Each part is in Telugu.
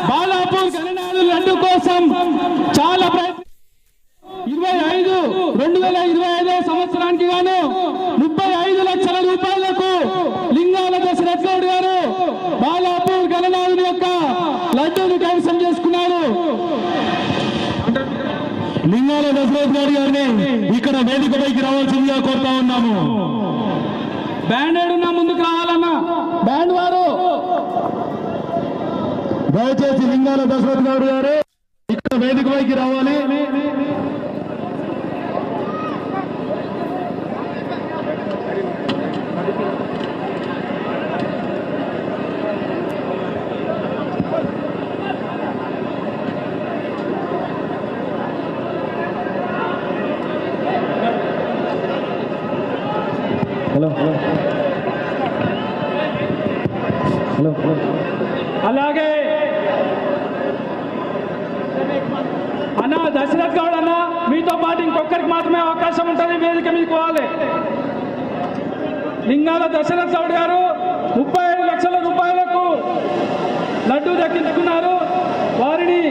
బాలాపూర్ గణనాథుల లడ్డు కోసం చాలా ప్రయత్నం 2025 సంవత్సరానికి గాను 35 లక్షల రూపాయలకు లింగాల దశరథ్ గౌడ్ గారు బాలాపూర్ గణనాథుని యొక్క లడ్డూను కైవసం చేసుకున్నారు. లింగాల దశరథ్ గౌడ్ గారిని ఇక్కడ వేదికపైకి రావాల్సిందిగా కోరుతా ఉన్నాము. బ్యాండ్ ఏడున్నా ముందుకు రావాలన్నా బ్యాండ్ వారు దయచేసి లింగాల దశరథ్ గౌడ్ గారు ఇక్కడ వేదికపైకి రావాలి. హలో హలో హలో హలో అలాగే అన్న దశరథ్ గౌడ్ అన్న మీతో పాటు ఇంకొకరికి మాత్రమే అవకాశం ఉంటుంది వేదిక మీకు పోవాలి. లింగాల దశరథ్ గౌడ్ గారు 35 లక్షల రూపాయలకు లడ్డూ దక్కించుకున్నారు. వారిని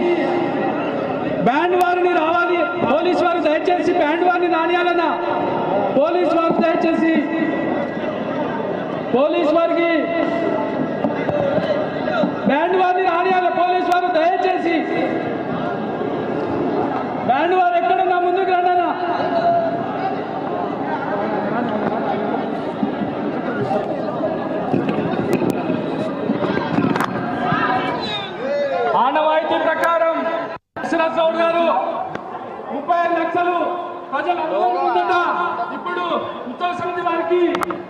బ్యాండ్ వారిని రావాలి. పోలీసు వారు దయచేసి బ్యాండ్ వారిని రానియాలన్న పోలీసు వారు దయచేసి పోలీసు వారికి బ్యాండ్ వారిని రానియాలి. పోలీసు వారు దయచేసి బ్యాండ్ వారు ఎక్కడున్నా ముందుకు రండన్నా. ఆనవాయితీ ప్రకారం దశరథ్ గౌడ్ గారు 35 లక్షలు ప్రజలు అనుకుంటుంట ఇప్పుడు ఉత్సవ సమితి వారికి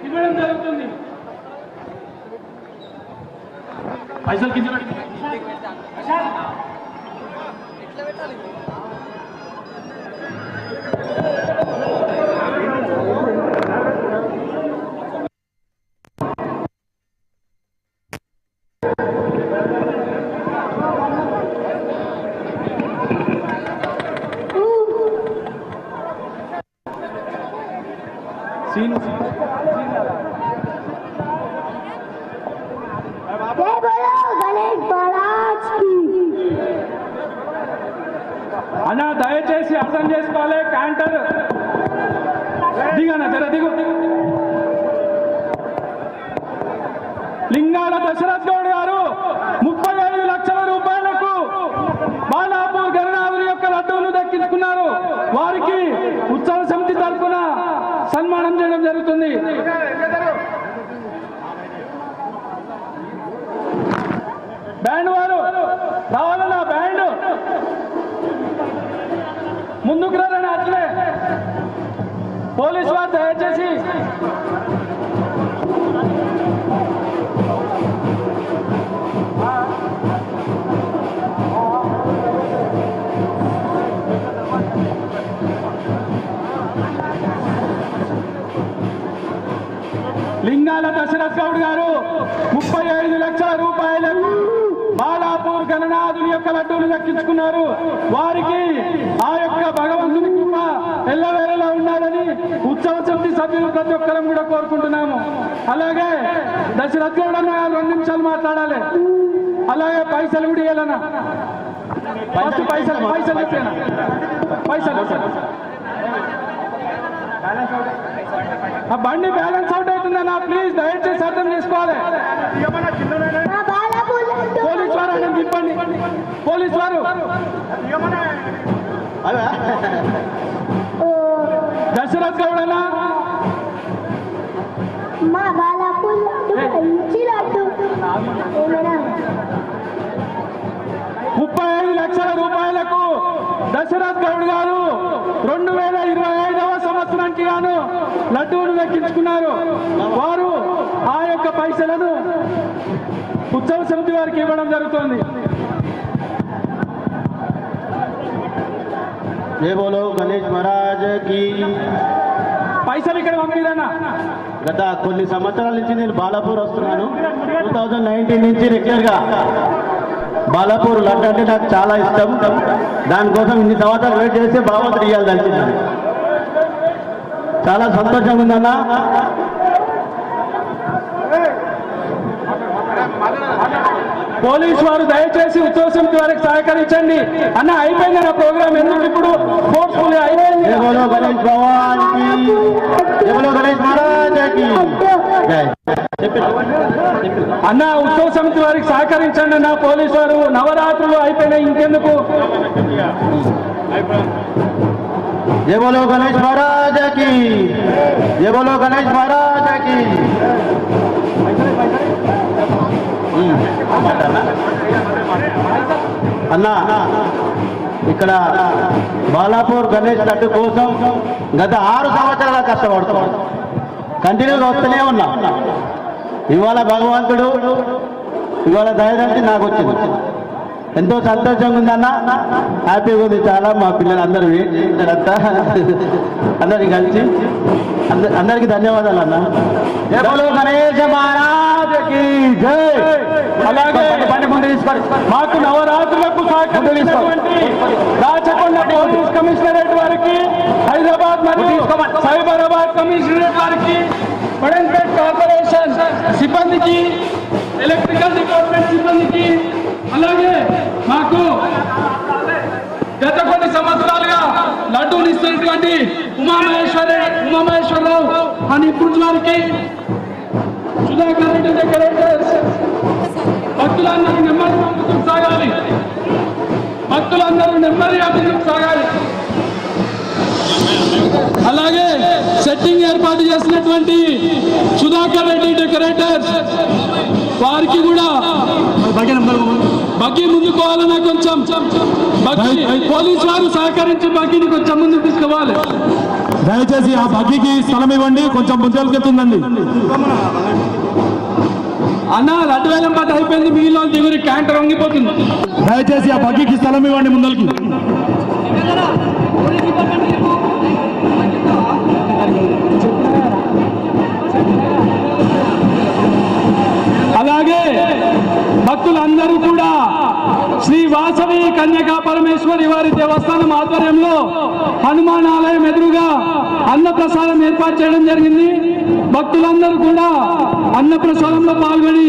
ఇవ్వడం జరుగుతుంది. పైసలు కింద అన్నా దయచేసి అర్థం చేసుకోవాలి. క్యాంటర్ దిగనా జర దిగు. లింగాల దశరథ్ గౌడ్ గారు 35 లక్షల రూపాయలకు బాలాపూర్ గణనాథుని యొక్క లడ్డూను దక్కించుకున్నారు. వారికి ఉత్సవ సమితి తరఫున సన్మానం చేయడం జరుగుతుంది. బ్యాండ్ వారు రావాలన్నా బ్యాండ్ ముందుకు రాలని అట్లే పోలీసు వారు దయచేసి లింగాల దశరథ్ గౌడ్ గారు 35 లక్షల రూపాయలకు బాలాపూర్ గణనాథుని యొక్క లడ్డూలు దక్కించుకున్నారు. వారికి ఆ యొక్క భగవంతుని కృప ఎల్లవేళలా ఉండాలని ఉత్సవ సమితి సభ్యులు ప్రతి ఒక్కరం కూడా కోరుకుంటున్నాము. అలాగే దశరథ్ గౌడ్ అన్న 2 నిమిషాలు మాట్లాడాలి. అలాగే పైసలు కూడా ఇవ్వాలన్నా. ఫస్ట్ పైసలు పైసలు ఇచ్చేనా పైసలు ఆ బండి బ్యాలెన్స్ అవుట్ అవుతుందన్నా ప్లీజ్ దయచేసి అర్థం చేసుకోవాలి. పోలీసు వారు అని తిప్పండి. పోలీసు వారు దశరథ్ గౌడ్ అన్న 35 లక్షల రూపాయలకు దశరథ్ గౌడ్ గారు 2025 సంవత్సరానికి గాను లడ్డూను దక్కించుకున్నారు. వారు ఆ యొక్క పైసలను ఉత్సవ సమితి వారికి ఇవ్వడం జరుగుతుంది. జై బోలో గణేష్ మహారాజ్ కి. పైసలు ఇక్కడ పంపిరన్నా. గత కొన్ని సంవత్సరాల నుంచి నేను బాలాపూర్ వస్తున్నాను. 2019 నుంచి రెగ్యులర్ గా బాలాపూర్ లడ్డు అంటే నాకు చాలా ఇష్టం. దానికోసం ఇన్ని సంవత్సరాలు వెయిట్ చేసి భగవంతుడు ఇవ్వాలి తెలిసింది. చాలా సంతోషంగా ఉందన్న. పోలీసు వారు దయచేసి ఉత్సవ సమితి వారికి సహకరించండి. అన్న అయిపోయింది నా ప్రోగ్రామ్, ఎందుకు ఇప్పుడు ఫోర్స్ఫుల్ అయిపోయింది. జై బోలో గణేష్ భగవాన్ కి, జై బోలో గణేష్ మహారాజ్ కి జై. అన్న ఉత్సవ సమితి వారికి సహకరించండి అన్న. పోలీసు వారు నవరాత్రులు అయిపోయినాయి, ఇంకెందుకు. జై బోలో గణేష్ మహారాజ్ కి, జై బోలో గణేష్ మహారాజ్ కి. అన్నా ఇక్కడ బాలాపూర్ గణేష్ లడ్డు కోసం గత 6 సంవత్సరాల కష్టపడుతున్నాం, కంటిన్యూగా వస్తూనే ఉన్నా. ఇవాళ భగవంతుడు ఇవాళ దయదండి నాకు వచ్చింది, ఎంతో సంతోషంగా ఉందన్న, హ్యాపీగా ఉంది చాలా. మా పిల్లలు అందరూ వెయిట్ చేయించారంతా, అందరికి కలిసి అందరికీ ధన్యవాదాలు అన్న. జై బోలో గణేష్ మహారాజుకి జై. అలాగే మాకు నవరాత్రులకు సహకరించినటువంటి రాచకొండ పోలీస్ కమిషనరేట్ వారికి, హైదరాబాద్ మరియు సైబరాబాద్ కమిషనరేట్ వారికి, పడన్పేట్ కార్పొరేషన్ సిబ్బందికి, ఎలక్ట్రికల్ డిపార్ట్మెంట్ సిబ్బందికి, అలాగే మాకు గత కొన్ని సంవత్సరాలుగా లడ్డూలు ఇస్తున్నటువంటి ఉమామహేశ్వరరావు అని ఇప్పుడు వారికి, సుధాకర్ రెడ్డి డెకరేటర్స్, భక్తులందరూ నెమ్మదిగా ముందుకు సాగాలి, భక్తులందరూ నెమ్మదిగా ముందుకు సాగాలి. అలాగే సెట్టింగ్ ఏర్పాటు చేసినటువంటి సుధాకర్ రెడ్డి డెకరేటర్స్ వారికి కూడా బగ్గి ముందుకోవాలన్నా కొంచెం పోలీసు వారు సహకరించి బగ్గిని కొంచెం ముందుకు తీసుకోవాలి. దయచేసి ఆ బగ్గికి స్థలం ఇవ్వండి, కొంచెం ముందరికెళ్తుందండి. అన్న లడ్డు వేలం పాట అయిపోయింది, మిగిలిన దిగురి క్యాంటర్ వంగిపోతుంది. దయచేసి ఆ బగ్గికి స్థలం ఇవ్వండి ముందరికి. అలాగే భక్తులందరూ కూడా శ్రీ వాసవి కన్యకా పరమేశ్వరి వారి దేవస్థానం ఆధ్వర్యంలో హనుమాన్ ఆలయం ఎదురుగా అన్నప్రసాదం ఏర్పాటు చేయడం జరిగింది. భక్తులందరూ కూడా అన్నప్రసాదంలో పాల్గొని